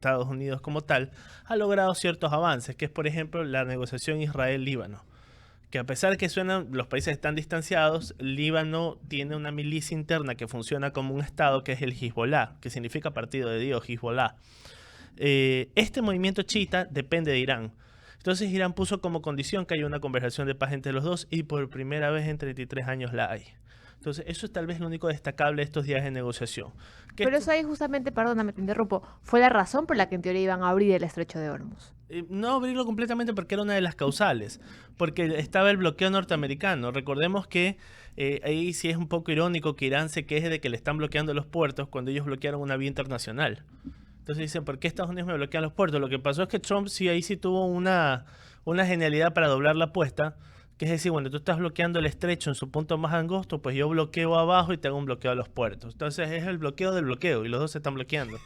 Estados Unidos como tal, ha logrado ciertos avances, que es por ejemplo la negociación Israel-Líbano, que a pesar de que suenan, los países están distanciados, Líbano tiene una milicia interna que funciona como un estado, que es el Hezbollah, que significa partido de Dios, Hezbollah. Este movimiento chiita depende de Irán. Entonces Irán puso como condición que haya una conversación de paz entre los dos, y por primera vez en 33 años la hay. Entonces eso es tal vez lo único destacable de estos días de negociación. Pero eso ahí justamente, perdóname, te interrumpo, fue la razón por la que en teoría iban a abrir el estrecho de Hormuz. No abrirlo completamente porque era una de las causales, porque estaba el bloqueo norteamericano. Recordemos que ahí sí es un poco irónico que Irán se queje de que le están bloqueando los puertos cuando ellos bloquearon una vía internacional. Entonces dicen, ¿por qué Estados Unidos me bloquean los puertos? Lo que pasó es que Trump sí ahí sí tuvo una genialidad para doblar la apuesta, que es decir, bueno, tú estás bloqueando el estrecho en su punto más angosto, pues yo bloqueo abajo y te hago un bloqueo a los puertos. Entonces es el bloqueo del bloqueo y los dos se están bloqueando.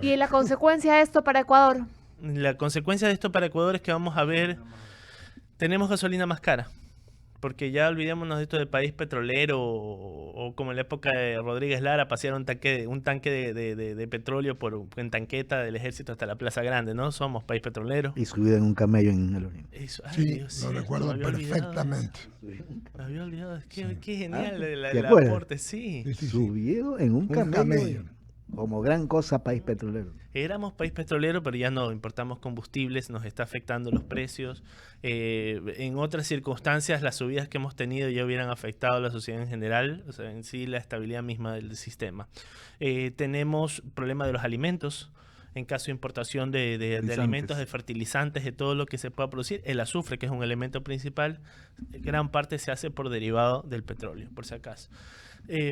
¿Y la consecuencia de esto para Ecuador? La consecuencia de esto para Ecuador es que vamos a ver, tenemos gasolina más cara, porque ya olvidémonos de esto de país petrolero, o como en la época de Rodríguez Lara, pasear un tanque de petróleo en tanqueta del ejército hasta la Plaza Grande, ¿no? Somos país petrolero. Y subido en un camello en el Oriente. Eso, ay, Sí, Dios, lo cierto, recuerdo me había olvidado perfectamente. Me había olvidado, qué genial ¿te el acuerdas? aporte, sí. Sí, sí, sí. Subido en un camello. Como gran cosa país petrolero. Éramos país petrolero, pero ya no importamos combustibles, nos está afectando los precios. En otras circunstancias, las subidas que hemos tenido ya hubieran afectado a la sociedad en general, o sea, en sí la estabilidad misma del sistema. Tenemos problema de los alimentos. En caso de importación de alimentos, de fertilizantes, de todo lo que se pueda producir, el azufre, que es un elemento principal, gran parte se hace por derivado del petróleo, por si acaso.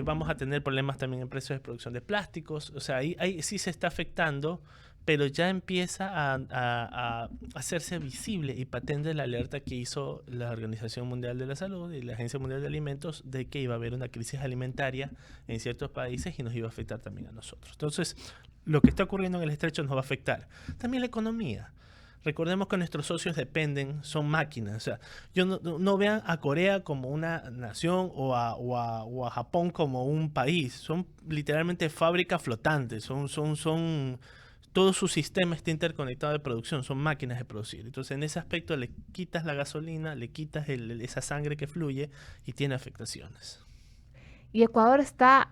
Vamos a tener problemas también en precios de producción de plásticos, o sea, ahí sí se está afectando, pero ya empieza a hacerse visible y patente la alerta que hizo la Organización Mundial de la Salud y la Agencia Mundial de Alimentos de que iba a haber una crisis alimentaria en ciertos países y nos iba a afectar también a nosotros. Entonces, lo que está ocurriendo en el estrecho nos va a afectar. También la economía. Recordemos que nuestros socios son máquinas. O sea, no vean a Corea como una nación o a Japón como un país. Son literalmente fábricas flotantes. Todo su sistema está interconectado de producción. Son máquinas de producir. Entonces, en ese aspecto le quitas la gasolina, le quitas esa sangre que fluye y tiene afectaciones. Y Ecuador está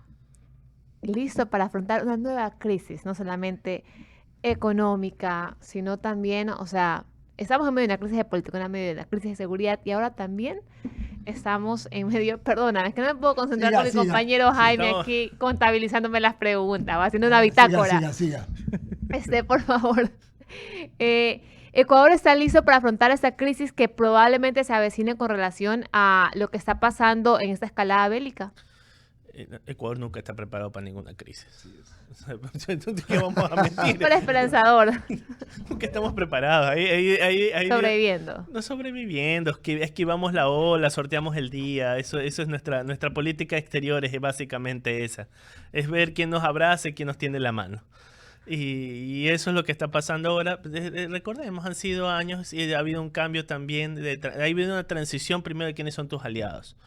listo para afrontar una nueva crisis, no solamente económica, sino también, o sea, estamos en medio de una crisis de política, en medio de una crisis de seguridad, y ahora también estamos en medio, perdóname, es que no me puedo concentrar con mi compañero Jaime aquí contabilizándome las preguntas, va haciendo una bitácora. Siga. Por favor. Ecuador está listo para afrontar esta crisis que probablemente se avecine con relación a lo que está pasando en esta escalada bélica. Ecuador nunca está preparado para ninguna crisis. ¿Qué vamos a mentir? Pero esperanzador. Nunca estamos preparados. Sobreviviendo. No sobreviviendo, esquivamos la ola, sorteamos el día. Eso es nuestra política exterior, es básicamente esa. Es ver quién nos abraza y quién nos tiende la mano. Y eso es lo que está pasando ahora. Recordemos, han sido años y ha habido un cambio también. Ha habido una transición primero de quiénes son tus aliados.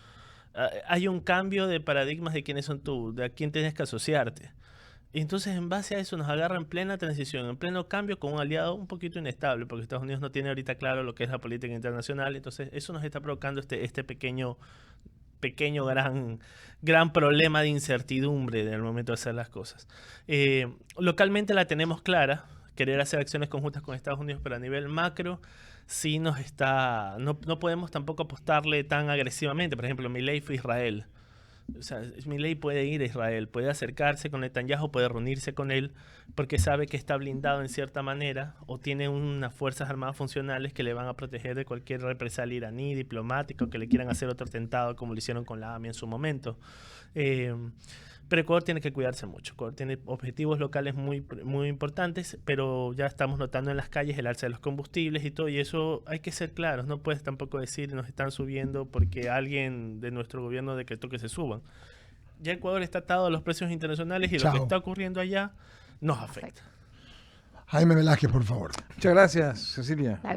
Hay un cambio de paradigmas de quiénes son de a quién tienes que asociarte. Y entonces, en base a eso, nos agarra en plena transición, en pleno cambio con un aliado un poquito inestable, porque Estados Unidos no tiene ahorita claro lo que es la política internacional. Entonces, eso nos está provocando este pequeño gran problema de incertidumbre en el momento de hacer las cosas. Localmente la tenemos clara, querer hacer acciones conjuntas con Estados Unidos, pero a nivel macro sí no podemos tampoco apostarle tan agresivamente. Por ejemplo, Milei fue a Israel. O sea, Milei puede ir a Israel, puede acercarse con Netanyahu, puede reunirse con él, porque sabe que está blindado en cierta manera o tiene unas fuerzas armadas funcionales que le van a proteger de cualquier represalia iraní, diplomático, que le quieran hacer otro atentado como lo hicieron con la AMI en su momento. Pero Ecuador tiene que cuidarse mucho. Ecuador tiene objetivos locales muy, muy importantes, pero ya estamos notando en las calles el alza de los combustibles y todo, y eso hay que ser claros. No puedes tampoco decir nos están subiendo porque alguien de nuestro gobierno decretó que se suban. Ya Ecuador está atado a los precios internacionales y lo que está ocurriendo allá nos afecta. Jaime Velázquez, por favor. Muchas gracias, Cecilia. La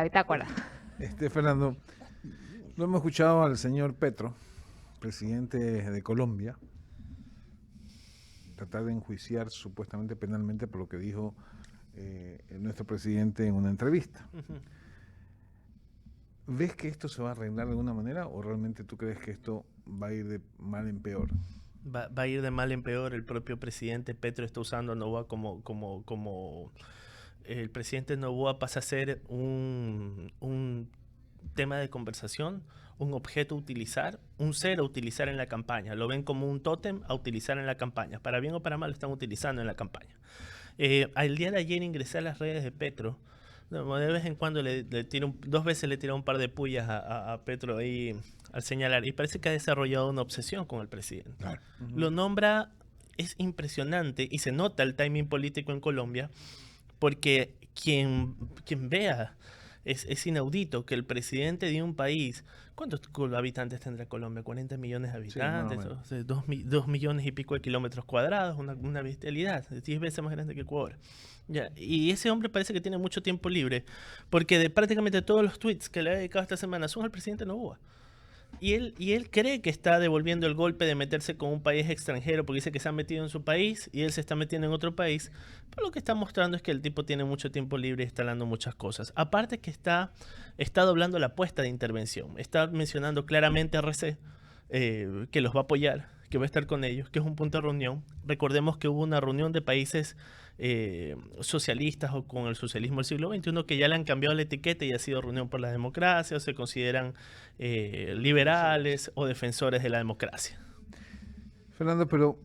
bitácora. Fernando, lo hemos escuchado al señor Petro, presidente de Colombia, tratar de enjuiciar supuestamente penalmente por lo que dijo nuestro presidente en una entrevista. Ujú. ¿Ves que esto se va a arreglar de alguna manera o realmente tú crees que esto va a ir de mal en peor? Va a ir de mal en peor. El propio presidente Petro está usando a Noboa como el presidente Noboa pasa a ser un tema de conversación, un objeto a utilizar, un ser a utilizar en la campaña. Lo ven como un tótem a utilizar en la campaña. Para bien o para mal lo están utilizando en la campaña. El día de ayer ingresé a las redes de Petro. No, de vez en cuando le tiro dos veces le he tirado un par de pullas a Petro ahí al señalar. Y parece que ha desarrollado una obsesión con el presidente. Claro. Lo nombra, es impresionante y se nota el timing político en Colombia porque quien vea es inaudito que el presidente de un país, ¿cuántos habitantes tendrá Colombia? 40 millones de Sí, más o habitantes, menos. o sea, 2 millones y pico de kilómetros cuadrados, una bestialidad, 10 veces más grande que Ecuador. Ya, y ese hombre parece que tiene mucho tiempo libre, porque de prácticamente todos los tweets que le ha dedicado esta semana son al presidente Noboa. Y él cree que está devolviendo el golpe de meterse con un país extranjero porque dice que se ha metido en su país y él se está metiendo en otro país. Pero lo que está mostrando es que el tipo tiene mucho tiempo libre y está hablando muchas cosas. Aparte que está doblando la apuesta de intervención. Está mencionando claramente a RC que los va a apoyar, que va a estar con ellos, que es un punto de reunión. Recordemos que hubo una reunión de países socialistas o con el socialismo del siglo XXI que ya le han cambiado la etiqueta y ha sido reunión por la democracia o se consideran liberales o defensores de la democracia. Fernando, pero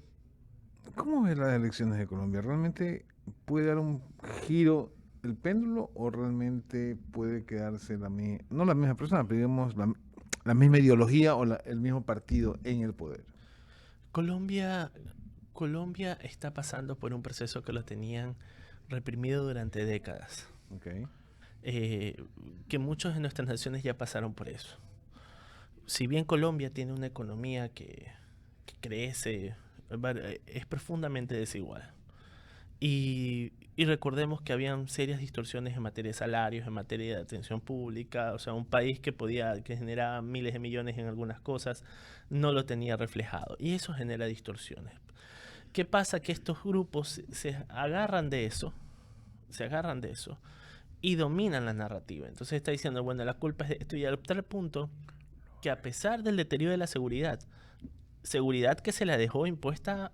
¿cómo ves las elecciones de Colombia? ¿Realmente puede dar un giro el péndulo o realmente puede quedarse no la misma persona, pero digamos la misma ideología o el mismo partido en el poder? Colombia está pasando por un proceso que lo tenían reprimido durante décadas. Okay. Que muchas de nuestras naciones ya pasaron por eso. Si bien Colombia tiene una economía que crece, es profundamente desigual. Y recordemos que habían serias distorsiones en materia de salarios, en materia de atención pública. O sea, un país que generaba miles de millones en algunas cosas, no lo tenía reflejado. Y eso genera distorsiones. ¿Qué pasa? Que estos grupos se agarran de eso y dominan la narrativa. Entonces está diciendo, bueno, la culpa es de esto, y al tal punto que a pesar del deterioro de la seguridad que se la dejó impuesta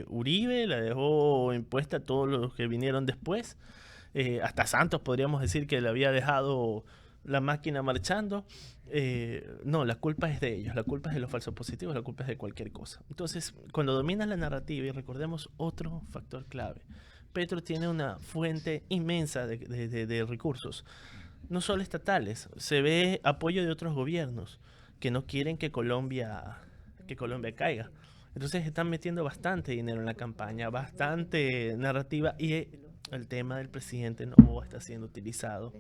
Uribe, la dejó impuesta a todos los que vinieron después, hasta Santos podríamos decir que le había dejado la máquina marchando. No, la culpa es de ellos, la culpa es de los falsos positivos, la culpa es de cualquier cosa. Entonces, cuando dominan la narrativa, y recordemos otro factor clave, Petro tiene una fuente inmensa de recursos, no solo estatales, se ve apoyo de otros gobiernos que no quieren que Colombia caiga. Entonces están metiendo bastante dinero en la campaña, bastante narrativa, y el tema del presidente Noboa está siendo utilizado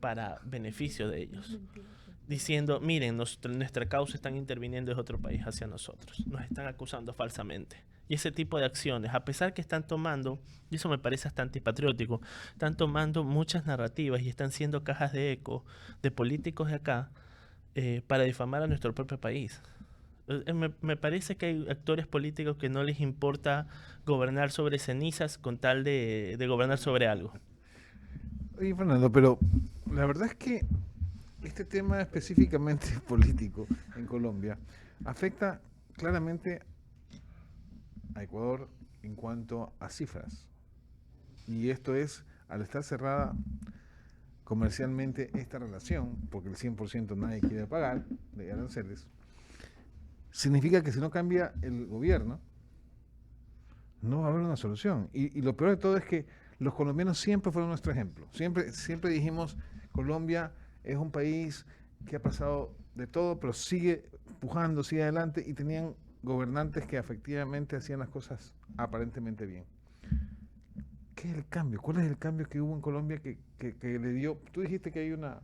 para beneficio de ellos, diciendo, miren, nuestra causa están interviniendo desde otro país hacia nosotros, nos están acusando falsamente. Y ese tipo de acciones, a pesar que están tomando, y eso me parece hasta antipatriótico, están tomando muchas narrativas y están siendo cajas de eco de políticos de acá para difamar a nuestro propio país. Me parece que hay actores políticos que no les importa gobernar sobre cenizas con tal de gobernar sobre algo. Oye, Fernando, pero la verdad es que este tema específicamente político en Colombia afecta claramente a Ecuador en cuanto a cifras. Y esto es, al estar cerrada comercialmente esta relación, porque el 100% nadie quiere pagar de aranceles, significa que si no cambia el gobierno, no va a haber una solución. Y lo peor de todo es que los colombianos siempre fueron nuestro ejemplo. Siempre dijimos, Colombia es un país que ha pasado de todo, pero sigue pujando, sigue adelante, y tenían gobernantes que efectivamente hacían las cosas aparentemente bien. ¿Qué es el cambio? ¿Cuál es el cambio que hubo en Colombia que le dio? Tú dijiste que hay una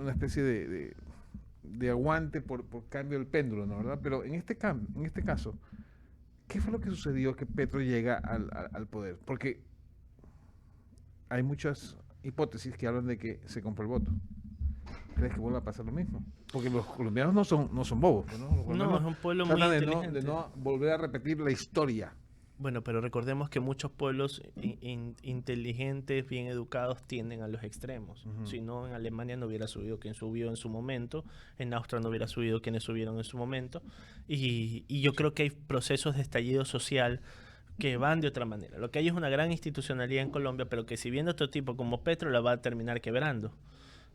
especie de aguante por cambio del péndulo, ¿no? ¿Verdad? Pero en este caso, ¿qué fue lo que sucedió que Petro llega al poder? Porque hay muchas hipótesis que hablan de que se compró el voto. ¿crees que vuelva a pasar lo mismo? Porque los colombianos no son bobos, ¿no? Los No, colombianos es un pueblo muy tratan inteligente. de no volver a repetir la historia. Bueno, pero recordemos que muchos pueblos inteligentes, bien educados, tienden a los extremos. Si no, en Alemania no hubiera subido quien subió en su momento, en Austria no hubiera subido quienes subieron en su momento, y yo creo que hay procesos de estallido social que van de otra manera. Lo que hay es una gran institucionalidad en Colombia, pero que si viene otro tipo como Petro, la va a terminar quebrando.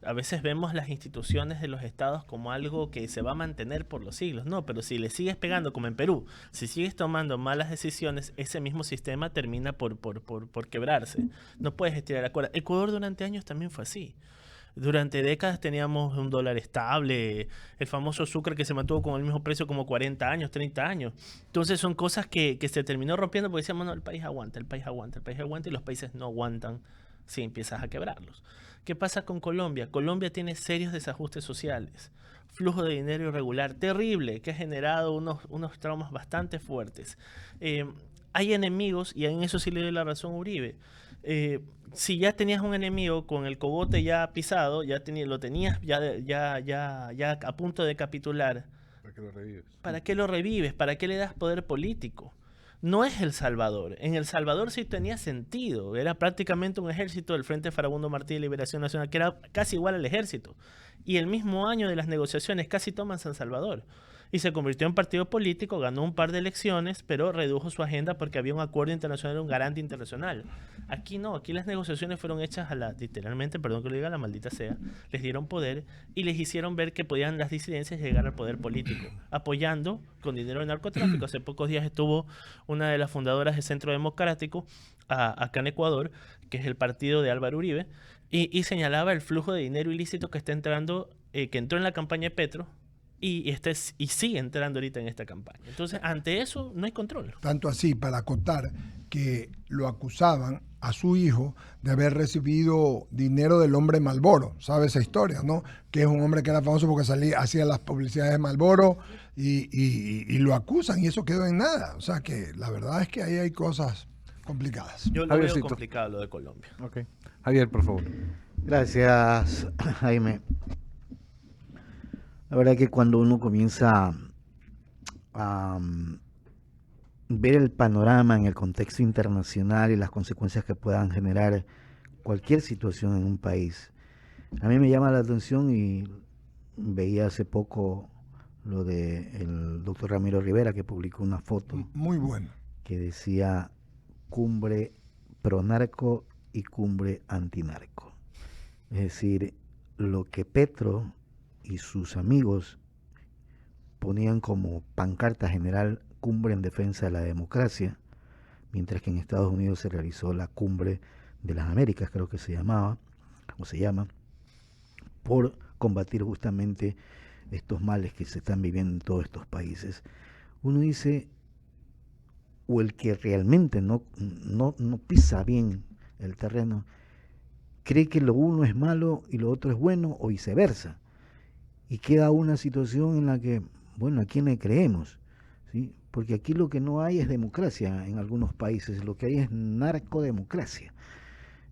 A veces vemos las instituciones de los estados como algo que se va a mantener por los siglos. No, pero si le sigues pegando, como en Perú, si sigues tomando malas decisiones, ese mismo sistema termina por quebrarse. No puedes estirar la cuerda. Ecuador durante años también fue así. Durante décadas teníamos un dólar estable, el famoso Sucre que se mantuvo con el mismo precio como 40 años, 30 años. Entonces son cosas que se terminó rompiendo porque decíamos, no, el país aguanta, el país aguanta, el país aguanta, y los países no aguantan si empiezas a quebrarlos. ¿Qué pasa con Colombia? Colombia tiene serios desajustes sociales, flujo de dinero irregular terrible que ha generado unos traumas bastante fuertes. Hay enemigos, y en eso sí le doy la razón a Uribe. Si ya tenías un enemigo con el cogote ya pisado, lo tenías ya a punto de capitular, ¿Para qué lo revives? ¿para qué lo revives? ¿Para qué le das poder político? No es El Salvador. En El Salvador sí tenía sentido. Era prácticamente un ejército del Frente Farabundo Martí de Liberación Nacional, que era casi igual al ejército. Y el mismo año de las negociaciones casi toman San Salvador. Y se convirtió en partido político, ganó un par de elecciones, pero redujo su agenda porque había un acuerdo internacional, un garante internacional. Aquí no, aquí las negociaciones fueron hechas literalmente, perdón que lo diga, la maldita sea, les dieron poder y les hicieron ver que podían las disidencias llegar al poder político, apoyando con dinero de narcotráfico. Hace pocos días estuvo una de las fundadoras del Centro Democrático acá en Ecuador, que es el partido de Álvaro Uribe, y señalaba el flujo de dinero ilícito que está entrando, que entró en la campaña de Petro, y sigue entrando ahorita en esta campaña. Entonces, ante eso no hay control. Tanto así, para acotar, que lo acusaban a su hijo de haber recibido dinero del hombre Marlboro. ¿Sabe esa historia, no? Que es un hombre que era famoso porque hacía las publicidades de Marlboro y lo acusan y eso quedó en nada. O sea que la verdad es que ahí hay cosas complicadas. Yo lo veo Javiercito. complicado lo de Colombia. Ok. Javier, por favor. Gracias, Jaime. La verdad que cuando uno comienza a ver el panorama en el contexto internacional y las consecuencias que puedan generar cualquier situación en un país, a mí me llama la atención, y veía hace poco lo del doctor Ramiro Rivera, que publicó una foto Muy bueno. que decía cumbre pronarco y cumbre antinarco. Es decir, lo que Petro y sus amigos ponían como pancarta general cumbre en defensa de la democracia, mientras que en Estados Unidos se realizó la cumbre de las Américas, creo que se llamaba, o se llama, por combatir justamente estos males que se están viviendo en todos estos países. Uno dice, o el que realmente no pisa bien el terreno, cree que lo uno es malo y lo otro es bueno, o viceversa. Y queda una situación en la que, bueno, ¿a quién le creemos? ¿Sí? Porque aquí lo que no hay es democracia en algunos países, lo que hay es narcodemocracia.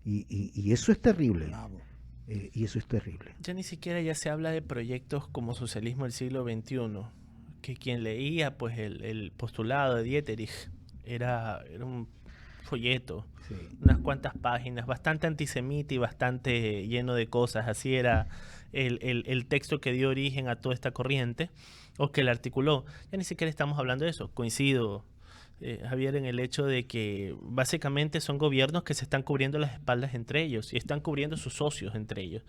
Y eso es terrible. Bravo. Y eso es terrible. Ya ni siquiera ya se habla de proyectos como socialismo del siglo XXI, que quien leía pues el postulado de Dieterich era un folleto, Sí. unas cuantas páginas, bastante antisemita y bastante lleno de cosas. Así era el texto que dio origen a toda esta corriente, o que la articuló. Ya ni siquiera estamos hablando de eso. Coincido, Javier, en el hecho de que básicamente son gobiernos que se están cubriendo las espaldas entre ellos y están cubriendo sus socios entre ellos.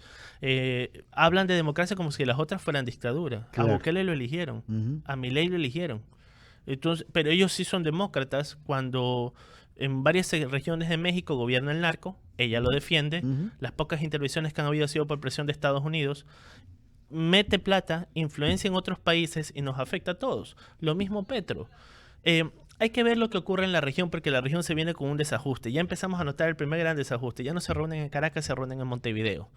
Hablan de democracia como si las otras fueran dictaduras. Claro. A Bukele lo eligieron, Ujú. a Milei lo eligieron. Entonces, pero ellos sí son demócratas cuando en varias regiones de México gobierna el narco, ella lo defiende, Ujú. las pocas intervenciones que han habido han sido por presión de Estados Unidos, mete plata, influencia en otros países y nos afecta a todos. Lo mismo Petro. Hay que ver lo que ocurre en la región, porque la región se viene con un desajuste. Ya empezamos a notar el primer gran desajuste. Ya no se reúnen en Caracas, se reúnen en Montevideo.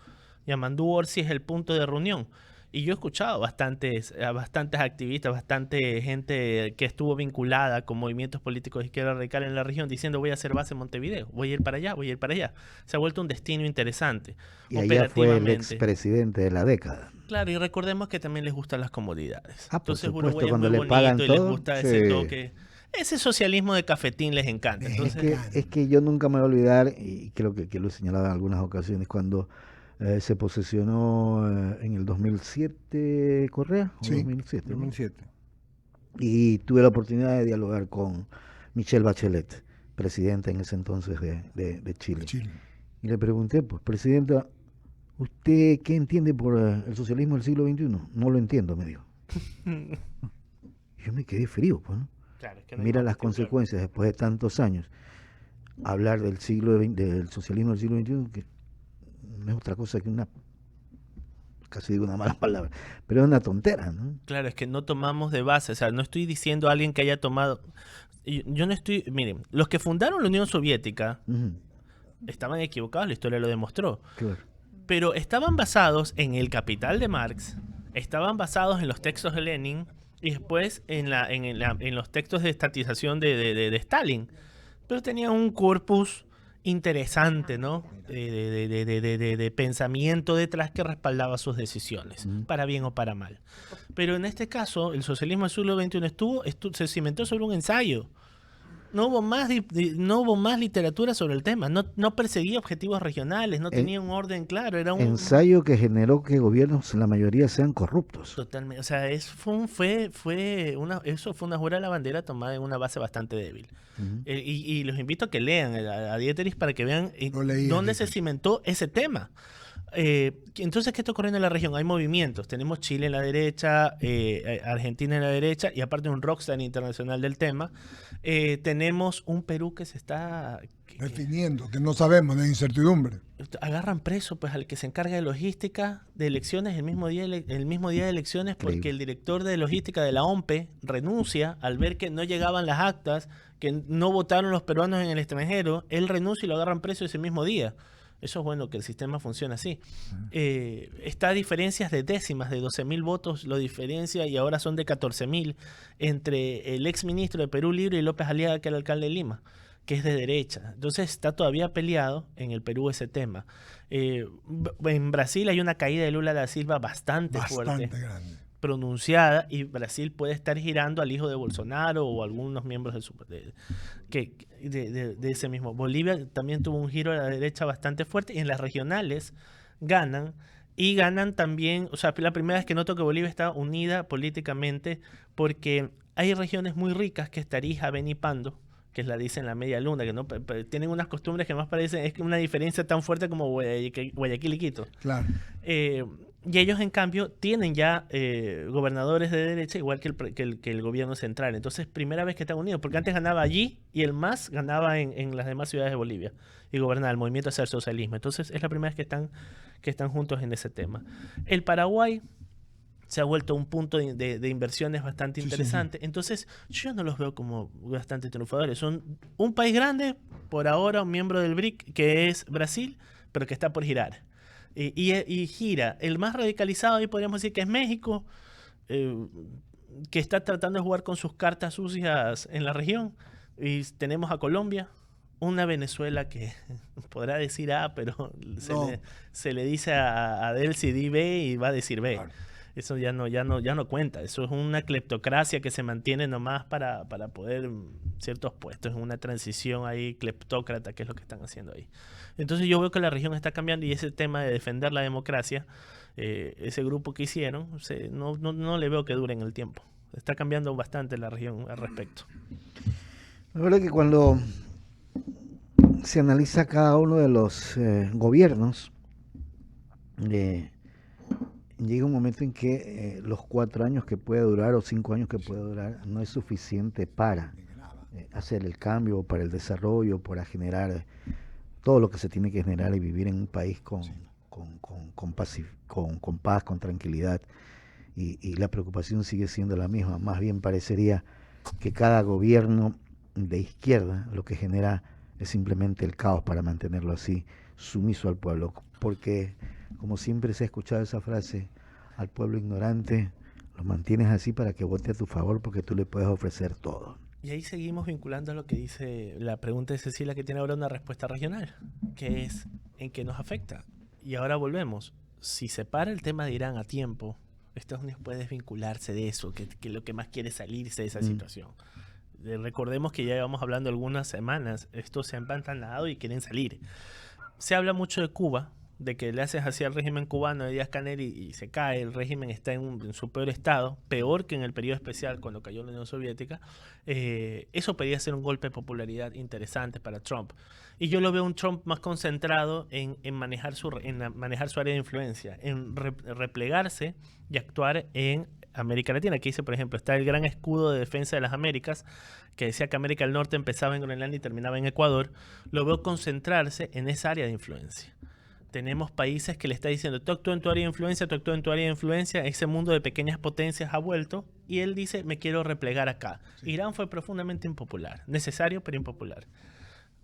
Yamandú Orsi es el punto de reunión. Y yo he escuchado a bastantes activistas, bastante gente que estuvo vinculada con movimientos políticos de izquierda radical en la región diciendo voy a hacer base en Montevideo, voy a ir para allá, voy a ir para allá. Se ha vuelto un destino interesante. Y allá fue el Operativamente. expresidente de la década. Claro, y recordemos que también les gustan las comodidades. Ah, por Entonces supuesto, Uruguay es cuando muy le pagan bonito y les todo, gusta ese sí. toque. Ese socialismo de cafetín les encanta. Es Entonces, Es que yo nunca me voy a olvidar, y creo que lo he señalado en algunas ocasiones, cuando se posesionó en el 2007 Correa, o Sí, 2007, ¿no? 2007. Y tuve la oportunidad de dialogar con Michelle Bachelet, presidenta en ese entonces de Chile. Chile. Y le pregunté, pues, presidenta, ¿usted qué entiende por el socialismo del siglo XXI? No lo entiendo, me dijo. Yo me quedé frío, pues, ¿no? claro, es que no hay Mira más las cuestión, claro. consecuencias después de tantos años. Hablar del del socialismo del siglo XXI, que no es otra cosa que casi digo una mala palabra, pero es una tontera, ¿no? Claro, es que no tomamos de base, o sea, no estoy diciendo a alguien que haya tomado... Yo no estoy... Miren, los que fundaron la Unión Soviética Ujú, estaban equivocados, la historia lo demostró. claro. Pero estaban basados en el Capital de Marx, estaban basados en los textos de Lenin y después en los textos de estatización de Stalin. Pero tenían un corpus interesante, ¿no? De pensamiento detrás que respaldaba sus decisiones, para bien o para mal. Pero en este caso, el socialismo del siglo XXI se cimentó sobre un ensayo. No hubo más literatura sobre el tema, no perseguía objetivos regionales, no tenía un orden claro, era un... Ensayo que generó que gobiernos, la mayoría, sean corruptos. Totalmente, o sea, eso fue una jura de la bandera tomada en una base bastante débil. Ujú. Y los invito a que lean a Dieterich para que vean Lo leí, dónde se Dieterich. cimentó ese tema. Entonces, ¿qué está ocurriendo en la región? Hay movimientos. Tenemos Chile en la derecha, Argentina en la derecha y aparte un rockstar internacional del tema. Tenemos un Perú que se está... Definiendo, que no sabemos, de incertidumbre. Agarran preso pues al que se encarga de logística de elecciones el mismo día de elecciones porque Increíble. el director de logística de la OMPE renuncia al ver que no llegaban las actas, que no votaron los peruanos en el extranjero, él renuncia y lo agarran preso ese mismo día. Eso es bueno que el sistema funcione así. Está a diferencias de décimas, de 12.000 votos lo diferencia y ahora son de 14.000 entre el ex ministro de Perú Libre y López Aliaga, que era el alcalde de Lima, que es de derecha. Entonces está todavía peleado en el Perú ese tema. En Brasil hay una caída de Lula da Silva bastante fuerte, Bastante grande. pronunciada, y Brasil puede estar girando al hijo de Bolsonaro o algunos miembros de ese mismo. Bolivia también tuvo un giro a la derecha bastante fuerte y en las regionales ganan. Y ganan también, o sea, la primera vez que noto que Bolivia está unida políticamente porque hay regiones muy ricas que es Tarija, Beni y Pando, que es la dicen la media luna, que no tienen unas costumbres que más parecen, es que una diferencia tan fuerte como Guayaquil y Quito. Claro. Y ellos, en cambio, tienen ya gobernadores de derecha, igual que el gobierno central. Entonces, primera vez que están unidos, porque antes ganaba allí y el MAS ganaba en las demás ciudades de Bolivia y gobernaba el movimiento hacia el socialismo. Entonces, es la primera vez que están juntos en ese tema. El Paraguay se ha vuelto un punto de inversiones bastante Sí, sí, sí. interesante. Entonces, yo no los veo como bastante triunfadores. Son un país grande, por ahora un miembro del BRIC, que es Brasil, pero que está por girar. Y gira. El más radicalizado ahí podríamos decir que es México, que está tratando de jugar con sus cartas sucias en la región. Y tenemos a Colombia, una Venezuela que podrá decir A, pero No. se le dice a Delcy di B y va a decir B. Claro. Eso ya no cuenta. Eso es una cleptocracia que se mantiene nomás para poder ciertos puestos, en una transición ahí cleptócrata, que es lo que están haciendo ahí. Entonces yo veo que la región está cambiando y ese tema de defender la democracia, ese grupo que hicieron, no le veo que dure en el tiempo. Está cambiando bastante la región al respecto. La verdad que cuando se analiza cada uno de los gobiernos, llega un momento en que los 4 años que puede durar o 5 años que puede durar no es suficiente para hacer el cambio, para el desarrollo, para generar todo lo que se tiene que generar y vivir en un país con paz, con tranquilidad. Y la preocupación sigue siendo la misma. Más bien parecería que cada gobierno de izquierda lo que genera es simplemente el caos para mantenerlo así, sumiso al pueblo. Porque, como siempre se ha escuchado esa frase, al pueblo ignorante, lo mantienes así para que vote a tu favor porque tú le puedes ofrecer todo. Y ahí seguimos vinculando a lo que dice la pregunta de Cecilia, que tiene ahora una respuesta regional, que es en qué nos afecta. Y ahora volvemos. Si se para el tema de Irán a tiempo, Estados Unidos puede desvincularse de eso, que lo que más quiere es salirse de esa situación. Recordemos que ya llevamos hablando algunas semanas, estos se han empantanado y quieren salir. Se habla mucho de Cuba, de que le haces así al régimen cubano de Díaz-Canel y se cae, el régimen está en su peor estado, peor que en el periodo especial cuando cayó la Unión Soviética. Eso podría ser un golpe de popularidad interesante para Trump. Y yo lo veo un Trump más concentrado en manejar su área de influencia, en replegarse y actuar en América Latina. Aquí dice, por ejemplo, está el gran escudo de defensa de las Américas, que decía que América del Norte empezaba en Groenlandia y terminaba en Ecuador. Lo veo concentrarse en esa área de influencia. Tenemos países que le está diciendo, tú actúas en tu área de influencia, tú actúas en tu área de influencia, ese mundo de pequeñas potencias ha vuelto, y él dice, me quiero replegar acá. Sí. Irán fue profundamente impopular, necesario pero impopular.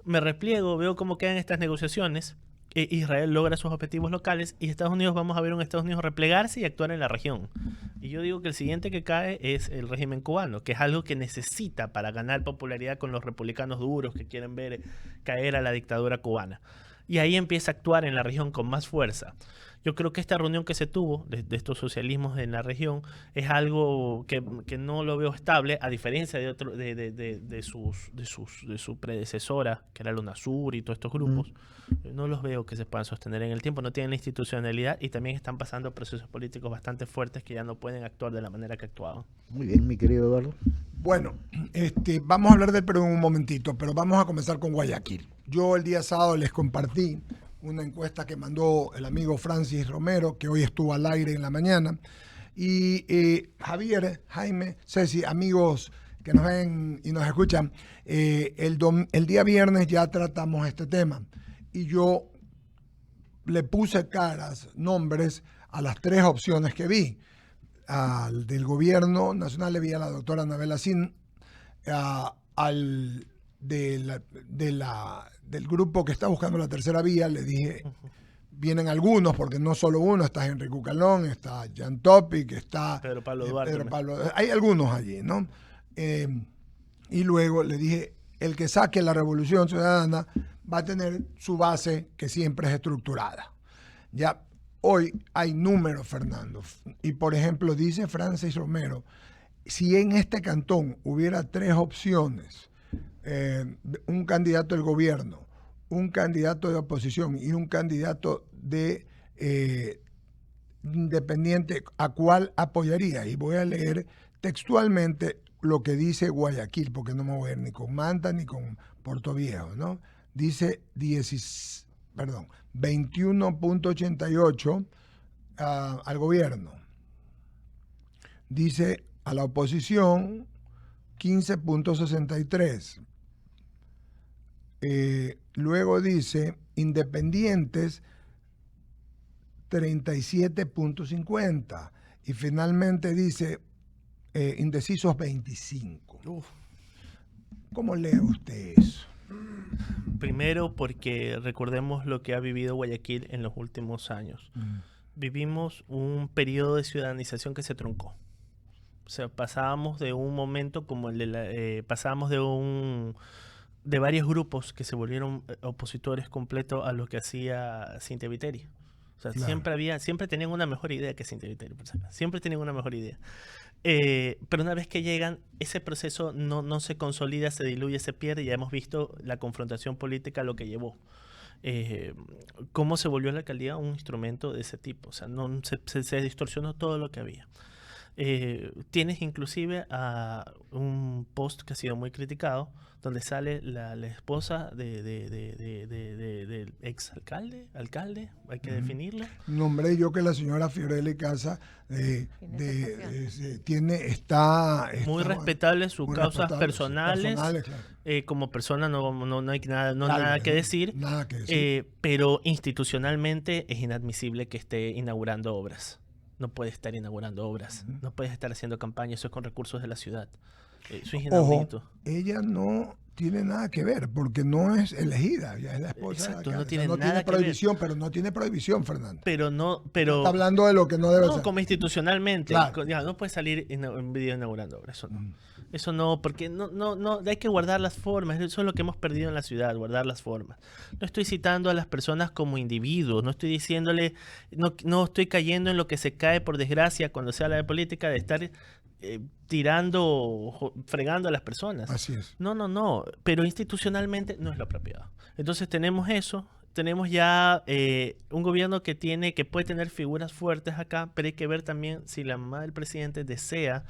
Me repliego, veo cómo quedan estas negociaciones, Israel logra sus objetivos locales, y Estados Unidos, vamos a ver un Estados Unidos replegarse y actuar en la región. Y yo digo que el siguiente que cae es el régimen cubano, que es algo que necesita para ganar popularidad con los republicanos duros que quieren ver caer a la dictadura cubana. Y ahí empieza a actuar en la región con más fuerza. Yo creo que esta reunión que se tuvo de estos socialismos en la región es algo que no lo veo estable, a diferencia de su predecesora, que era la UNASUR y todos estos grupos. No los veo que se puedan sostener en el tiempo, no tienen la institucionalidad y también están pasando procesos políticos bastante fuertes que ya no pueden actuar de la manera que actuaban. Muy bien, mi querido Eduardo. Bueno, vamos a hablar del Perú en un momentito, pero vamos a comenzar con Guayaquil. Yo el día sábado les compartí una encuesta que mandó el amigo Francis Romero, que hoy estuvo al aire en la mañana. Y Javier, Jaime, Ceci, amigos que nos ven y nos escuchan, el día viernes ya tratamos este tema. Y yo le puse caras, nombres a las 3 opciones que vi. Al del gobierno nacional le vi a la doctora Anabel Asín, al del grupo que está buscando la tercera vía, le dije, vienen algunos, porque no solo uno, está Henry Cucalón, está Jan Topic, está Pedro Pablo Duarte. Hay algunos allí, ¿no? Y luego le dije, el que saque la Revolución Ciudadana va a tener su base que siempre es estructurada. Ya hoy hay números, Fernando, y por ejemplo dice Francis Romero, si en este cantón hubiera 3 opciones, un candidato del gobierno, un candidato de oposición y un candidato de independiente, ¿a cuál apoyaría? Y voy a leer textualmente lo que dice Guayaquil, porque no me voy a ir ni con Manta ni con Puerto Viejo, ¿no? Dice 21.88 al gobierno. Dice a la oposición 15.63. Luego dice independientes 37.50 y finalmente dice indecisos 25. Uf. ¿Cómo lee usted eso? Primero porque recordemos lo que ha vivido Guayaquil en los últimos años. Vivimos un periodo de ciudadanización que se truncó. O sea, pasábamos de un momento como el de pasábamos de varios grupos que se volvieron opositores completos a lo que hacía Cynthia Viteri. O sea, claro. siempre tenían una mejor idea que Cynthia Viteri, por ejemplo. Siempre tenían una mejor idea. Pero una vez que llegan, ese proceso no se consolida, se diluye, se pierde. Ya hemos visto la confrontación política lo que llevó. Cómo se volvió la alcaldía un instrumento de ese tipo. O sea, se distorsionó todo lo que había. Tienes inclusive a un post que ha sido muy criticado, donde sale la esposa del ex alcalde, hay que definirlo. Nombré yo que la señora Fiorelli Casa está muy respetable sus causas personales, claro. Como persona no hay nada que decir, pero institucionalmente es inadmisible que esté inaugurando obras. No puede estar inaugurando obras, no puedes estar haciendo campaña, eso es con recursos de la ciudad. Su hija Ojo, inaudito. ella no tiene nada que ver, porque no es elegida, ya es la esposa de Exacto, alcalde. no O sea, tiene no nada tiene que ver. prohibición, pero no tiene prohibición, Fernando. Pero no, Está pero hablando de lo que no debe no, ser. como institucionalmente, Claro. ya, no puede salir en un video inaugurando obras, eso no. Eso no, porque no, hay que guardar las formas, eso es lo que hemos perdido en la ciudad, guardar las formas. No estoy citando a las personas como individuos, no estoy diciéndole, no estoy cayendo en lo que se cae por desgracia cuando se habla de política, de estar fregando a las personas. Así es. No, pero institucionalmente no es lo apropiado. Entonces tenemos eso, tenemos ya un gobierno que puede tener figuras fuertes acá, pero hay que ver también si la mamá del presidente desea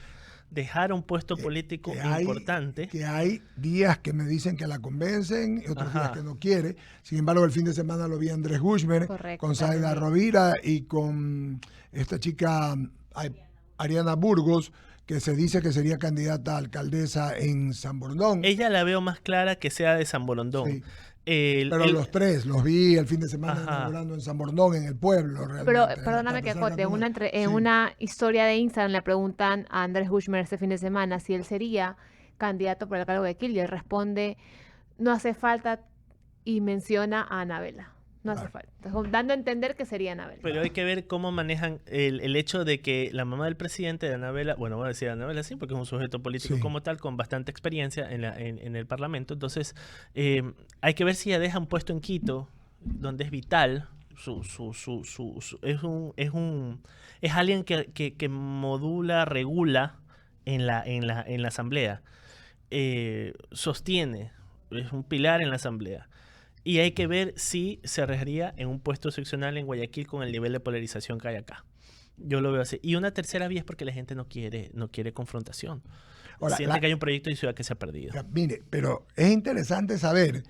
dejar un puesto político importante. Que hay días que me dicen que la convencen y otros Ajá. días que no quiere. Sin embargo, el fin de semana lo vi a Andrés Guzmán Correcto, con Zaida también. Rovira y con esta chica Ariana Burgos, que se dice que sería candidata a alcaldesa en San Borondón. Ella la veo más clara que sea de San Borondón. Sí. Pero los tres, los vi el fin de semana inaugurando en San Borondón, en el pueblo. Realmente, Pero en la perdóname que tercera acote, en comuna. en Sí. una historia de Instagram le preguntan a Andrés Guzmán este fin de semana si él sería candidato por el cargo de Guayaquil y él responde, no hace falta, y menciona a Anabela. No hace Claro. falta. Entonces, dando a entender que sería Anabela. Pero hay que ver cómo manejan el hecho de que la mamá del presidente de Anabela, bueno, voy a decir Anabela sí, porque es un sujeto político Sí. como tal, con bastante experiencia en el Parlamento. Entonces, hay que ver si ella deja un puesto en Quito, donde es vital. Es alguien que modula, regula en la asamblea. Sostiene, es un pilar en la asamblea. Y hay que ver si se arriesgaría en un puesto seccional en Guayaquil con el nivel de polarización que hay acá. Yo lo veo así. Y una tercera vía es porque la gente no quiere confrontación. Ahora, Siente que hay un proyecto de ciudad que se ha perdido. Ya, mire, pero es interesante saber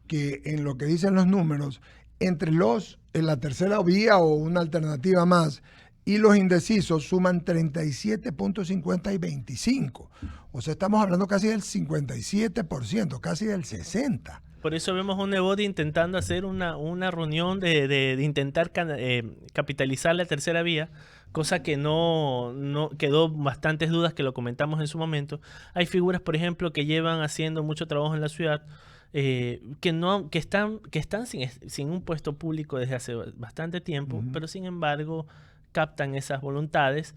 que en lo que dicen los números, entre en la tercera vía o una alternativa más y los indecisos suman 37.50 y 25. O sea, estamos hablando casi del 57%, casi del 60%. Por eso vemos a un Nebot intentando hacer una reunión de intentar capitalizar la tercera vía, cosa que no quedó bastantes dudas, que lo comentamos en su momento. Hay figuras, por ejemplo, que llevan haciendo mucho trabajo en la ciudad, que están sin un puesto público desde hace bastante tiempo, pero sin embargo captan esas voluntades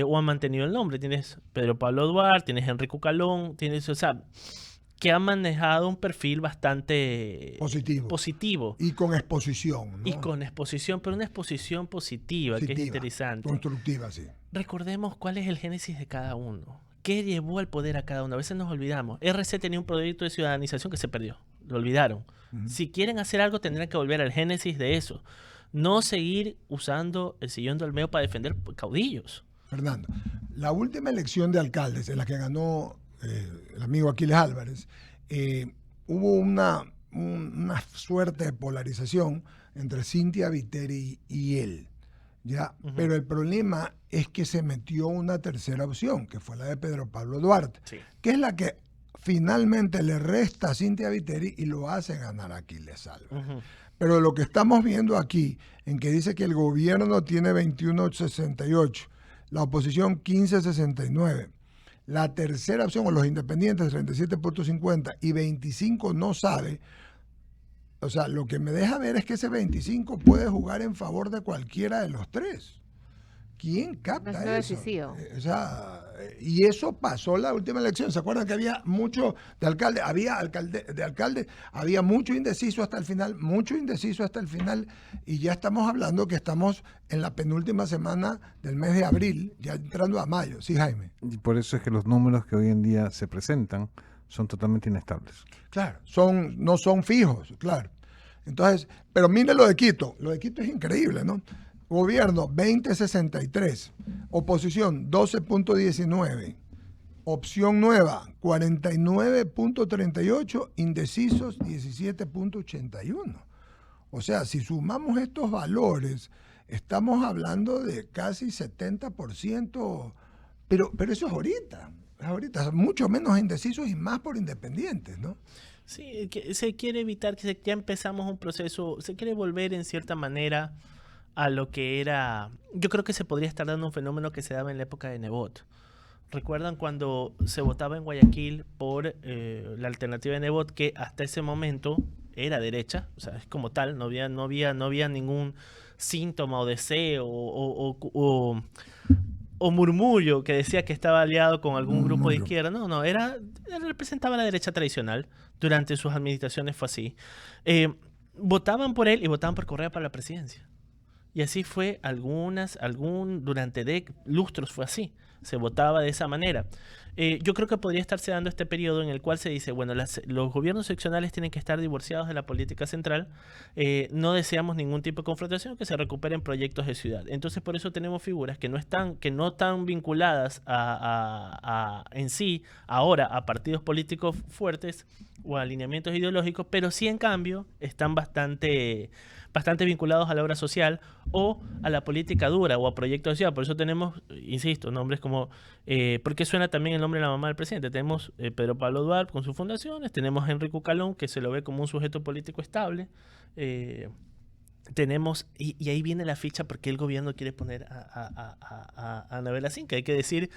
o han mantenido el nombre. Tienes Pedro Pablo Duarte, tienes Enrico Calón, tienes, o sea, que han manejado un perfil bastante positivo. Y con exposición, ¿no? Y con exposición, pero una exposición positiva, que es interesante. Constructiva, sí. Recordemos cuál es el génesis de cada uno. ¿Qué llevó al poder a cada uno? A veces nos olvidamos. RC tenía un proyecto de ciudadanización que se perdió. Lo olvidaron. Si quieren hacer algo, tendrán que volver al génesis de eso. No seguir usando el sillón del medio para defender caudillos. Fernando, la última elección de alcaldes en la que ganó el amigo Aquiles Álvarez, hubo una suerte de polarización entre Cynthia Viteri y él. ¿Ya? Pero el problema es que se metió una tercera opción, que fue la de Pedro Pablo Duarte, que es la que finalmente le resta a Cynthia Viteri y lo hace ganar a Aquiles Álvarez. Pero lo que estamos viendo aquí, en que dice que el gobierno tiene 21.68, la oposición 15.69, la tercera opción, o los independientes, 37.50 y 25 no sabe. O sea, lo que me deja ver es que ese 25 puede jugar en favor de cualquiera de los tres. ¿Quién capta Es eso? lo decisivo. O sea, y eso pasó la última elección. ¿Se acuerdan que había mucho de alcalde? Había mucho indeciso hasta el final, y ya estamos hablando que estamos en la penúltima semana del mes de abril, ya entrando a mayo. Sí, Jaime. Y por eso es que los números que hoy en día se presentan son totalmente inestables. Claro, no son fijos, claro. Entonces, pero mire lo de Quito. Lo de Quito es increíble, ¿no? Gobierno 20.63, oposición 12.19, opción nueva 49.38, indecisos 17.81. O sea, si sumamos estos valores, estamos hablando de casi 70%, pero eso es ahorita, mucho menos indecisos y más por independientes, ¿no? Sí, que se quiere evitar que ya empezamos un proceso, se quiere volver en cierta manera a lo que era. Yo creo que se podría estar dando un fenómeno que se daba en la época de Nebot. ¿Recuerdan cuando se votaba en Guayaquil por la alternativa de Nebot, que hasta ese momento era derecha? O sea, es como tal, no había ningún síntoma o deseo o murmullo que decía que estaba aliado con algún grupo de Murmullo. izquierda. No, él representaba la derecha tradicional. Durante sus administraciones fue así. Votaban por él y votaban por Correa para la presidencia. Y así fue durante lustros fue así. Se votaba de esa manera. Yo creo que podría estarse dando este periodo en el cual se dice, bueno, los gobiernos seccionales tienen que estar divorciados de la política central. No deseamos ningún tipo de confrontación, que se recuperen proyectos de ciudad. Entonces, por eso tenemos figuras que no están vinculadas en sí ahora a partidos políticos fuertes o a alineamientos ideológicos, pero sí en cambio están bastante vinculados a la obra social o a la política dura o a proyectos de ciudad. Por eso tenemos, insisto, nombres como, porque suena también el nombre de la mamá del presidente. Tenemos Pedro Pablo Duarte con sus fundaciones, tenemos a Enrique Calón, que se lo ve como un sujeto político estable. Tenemos, y ahí viene la ficha porque el gobierno quiere poner a Anabela Cinca. Hay que decir,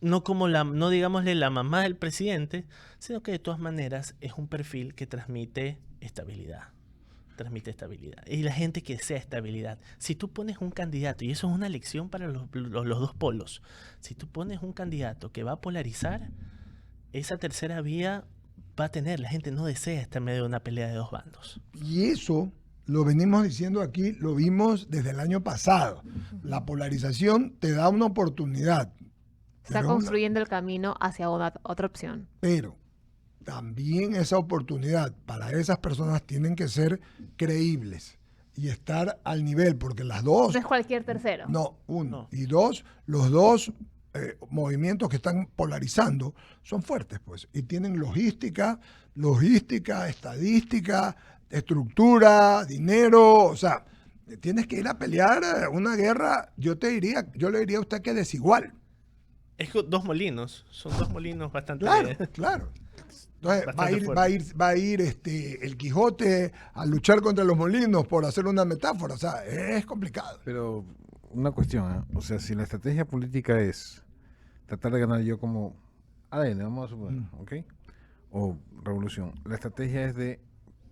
no digámosle la mamá del presidente, sino que de todas maneras es un perfil que transmite estabilidad. Y la gente que desea estabilidad. Si tú pones un candidato, y eso es una lección para los dos polos, si tú pones un candidato que va a polarizar, esa tercera vía va a tener, la gente no desea estar en medio de una pelea de dos bandos. Y eso lo venimos diciendo aquí, lo vimos desde el año pasado. La polarización te da una oportunidad. Está construyendo el camino hacia otra opción. Pero también esa oportunidad para esas personas tienen que ser creíbles y estar al nivel, porque las dos... No es cualquier tercero. No, uno. No. Y dos, los dos movimientos que están polarizando son fuertes, pues, y tienen logística, estadística, estructura, dinero, o sea, tienes que ir a pelear una guerra, yo le diría a usted que desigual. Es que son dos molinos bastante... Claro. Entonces Bastante va a ir el Quijote a luchar contra los molinos, por hacer una metáfora, o sea, es complicado. Pero una cuestión, ¿eh? O sea, si la estrategia política es tratar de ganar yo como ADN, vamos a suponer, ¿ok? O Revolución, la estrategia es de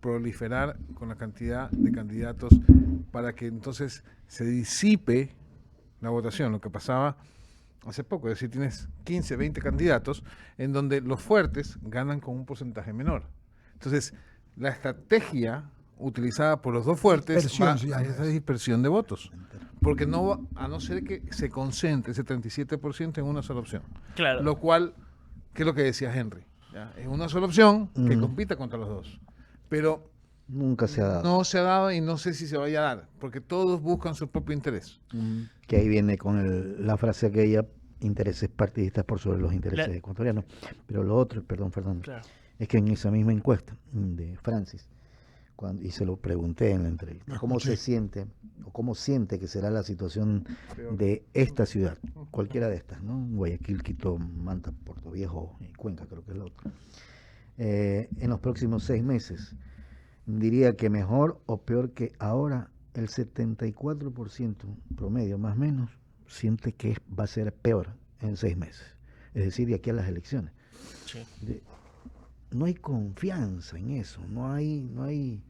proliferar con la cantidad de candidatos para que entonces se disipe la votación, lo que pasaba hace poco, es decir, tienes 15, 20 candidatos en donde los fuertes ganan con un porcentaje menor. Entonces, la estrategia utilizada por los dos fuertes Dispersión, se va a llama esa eso. dispersión de votos. Porque no va, a no ser que se concentre ese 37% en una sola opción. Claro. Lo cual, ¿qué es lo que decía Henry? ¿Ya? Es una sola opción que compita contra los dos. Pero Nunca se ha dado. no se ha dado y no sé si se vaya a dar, porque todos buscan su propio interés. Que ahí viene con la frase aquella, intereses partidistas por sobre los intereses ecuatorianos. Pero lo otro, perdón Fernando, Claro. es que en esa misma encuesta de Francis, y se lo pregunté en la entrevista, Lo ¿cómo escuché. se siente o cómo siente que será la situación de esta ciudad? Cualquiera de estas, ¿no? Guayaquil, Quito, Manta, Puerto Viejo y Cuenca, creo que es la otra. En los próximos 6 meses, diría que mejor o peor que ahora, el 74% promedio, más o menos, siente que va a ser peor en 6 meses. Es decir, de aquí a las elecciones. Sí. No hay confianza en eso, no hay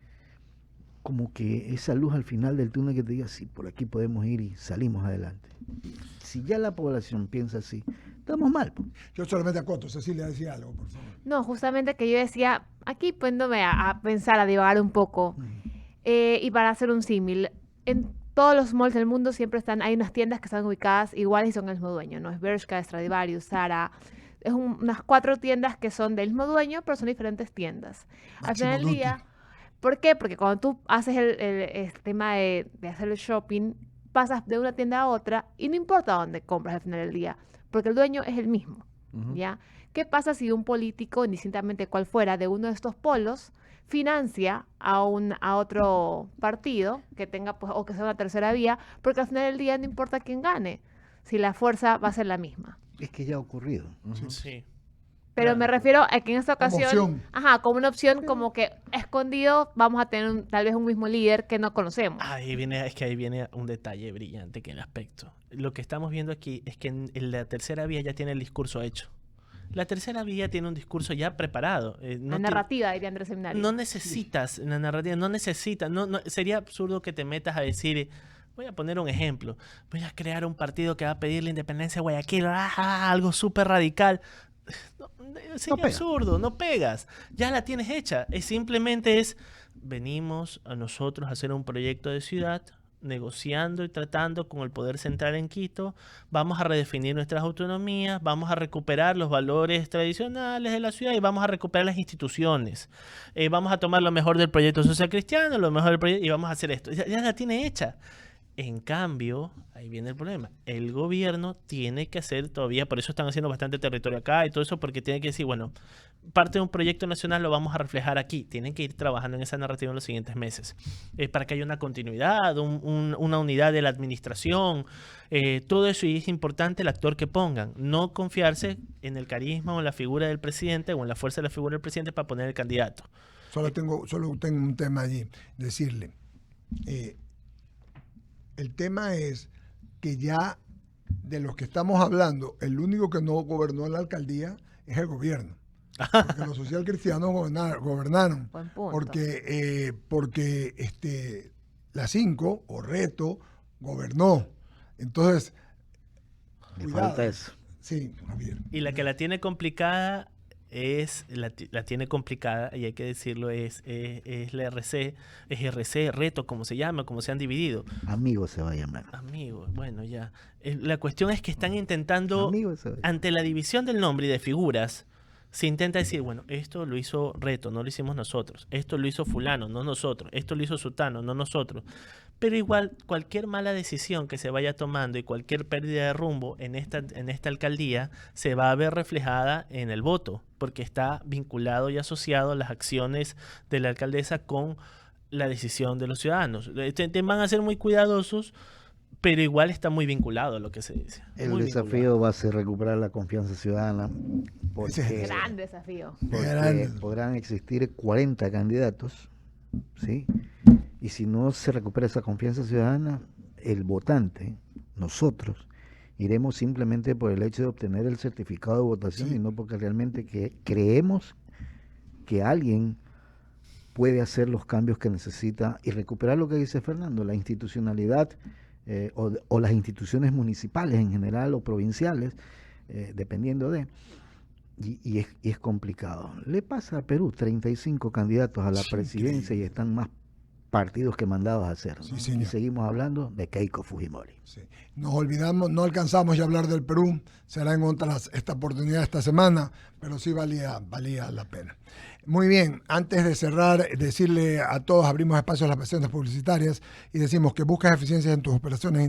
como que esa luz al final del túnel que te diga, sí, por aquí podemos ir y salimos adelante. Si ya la población piensa así, estamos mal. Pues. Yo solamente acoto, Cecilia decía algo, por favor. No, justamente que yo decía, aquí poniéndome a pensar, a divagar un poco, y para hacer un símil, en todos los malls del mundo siempre hay unas tiendas que están ubicadas iguales y son el mismo dueño, ¿no? Es Bershka, Stradivarius, Zara, es unas 4 tiendas que son del mismo dueño, pero son diferentes tiendas. Al final del Massimo día, ¿por qué? Porque cuando tú haces el tema de hacer el shopping, pasas de una tienda a otra y no importa dónde compras al final del día, porque el dueño es el mismo, ¿ya? ¿Qué pasa si un político, indistintamente cuál fuera, de uno de estos polos, financia a otro partido que tenga, pues, o que sea una tercera vía, porque al final del día no importa quién gane, si la fuerza va a ser la misma? Es que ya ha ocurrido. Sí. Pero me Claro. refiero a que en esta Como ocasión, opción. ajá, como una opción, como que escondido vamos a tener tal vez un mismo líder que no conocemos. Es que ahí viene un detalle brillante que el aspecto. Lo que estamos viendo aquí es que en la tercera vía ya tiene el discurso hecho. La tercera vía tiene un discurso ya preparado. La narrativa, diría Andrés Seminario. No necesitas la narrativa, sería absurdo que te metas a decir, voy a poner un ejemplo, voy a crear un partido que va a pedir la independencia de Guayaquil, algo súper radical. Sería pega. absurdo, no pegas, ya la tienes hecha. Venimos a nosotros a hacer un proyecto de ciudad, negociando y tratando con el poder central en Quito, vamos a redefinir nuestras autonomías, vamos a recuperar los valores tradicionales de la ciudad y vamos a recuperar las instituciones. Vamos a tomar lo mejor del proyecto social cristiano, lo mejor del proyecto y vamos a hacer esto. Ya la tiene hecha. En cambio, ahí viene el problema. El gobierno tiene que hacer todavía, por eso están haciendo bastante territorio acá y todo eso, porque tiene que decir, bueno, parte de un proyecto nacional lo vamos a reflejar aquí. Tienen que ir trabajando en esa narrativa en los siguientes meses. Para que haya una continuidad, una unidad de la administración, todo eso, y es importante el actor que pongan. No confiarse en el carisma o en la figura del presidente o en la fuerza de la figura del presidente para poner el candidato. Solo tengo un tema allí. Decirle, el tema es que ya de los que estamos hablando, el único que no gobernó en la alcaldía es el gobierno. Porque los social cristianos gobernaron. Buen punto. Porque la 5 o Reto gobernó. Entonces, Le cuidado. falta eso. Sí, Javier. Y la que la tiene complicada la tiene complicada, y hay que decirlo, es la RC, es RC, Reto, como se llama, como se han dividido. Amigo se va a llamar. Amigos, bueno, ya. La cuestión es que están intentando, Amigo se va a llamar. ante la división del nombre y de figuras, se intenta decir, bueno, esto lo hizo Reto, no lo hicimos nosotros. Esto lo hizo fulano, no nosotros. Esto lo hizo Sutano, no nosotros. Pero igual, cualquier mala decisión que se vaya tomando y cualquier pérdida de rumbo en esta alcaldía se va a ver reflejada en el voto, porque está vinculado y asociado a las acciones de la alcaldesa con la decisión de los ciudadanos. Van a ser muy cuidadosos, pero igual está muy vinculado a lo que se dice. El Muy desafío vinculado. va a ser recuperar la confianza ciudadana, porque, Gran desafío. porque Grande. podrán existir 40 candidatos, ¿sí? Y si no se recupera esa confianza ciudadana, el votante, nosotros, iremos simplemente por el hecho de obtener el certificado de votación Sí. y no porque realmente creemos que alguien puede hacer los cambios que necesita y recuperar lo que dice Fernando, la institucionalidad o las instituciones municipales en general o provinciales, dependiendo de... Y es complicado. Le pasa a Perú, 35 candidatos a la Sí, presidencia y están más partidos que mandados a hacer, ¿no? Sí, Y señor. seguimos hablando de Keiko Fujimori. Sí. Nos olvidamos, no alcanzamos ya a hablar del Perú, será en esta oportunidad esta semana, pero sí valía la pena. Muy bien, antes de cerrar, decirle a todos, abrimos espacios a las presiones publicitarias y decimos que buscas eficiencias en tus operaciones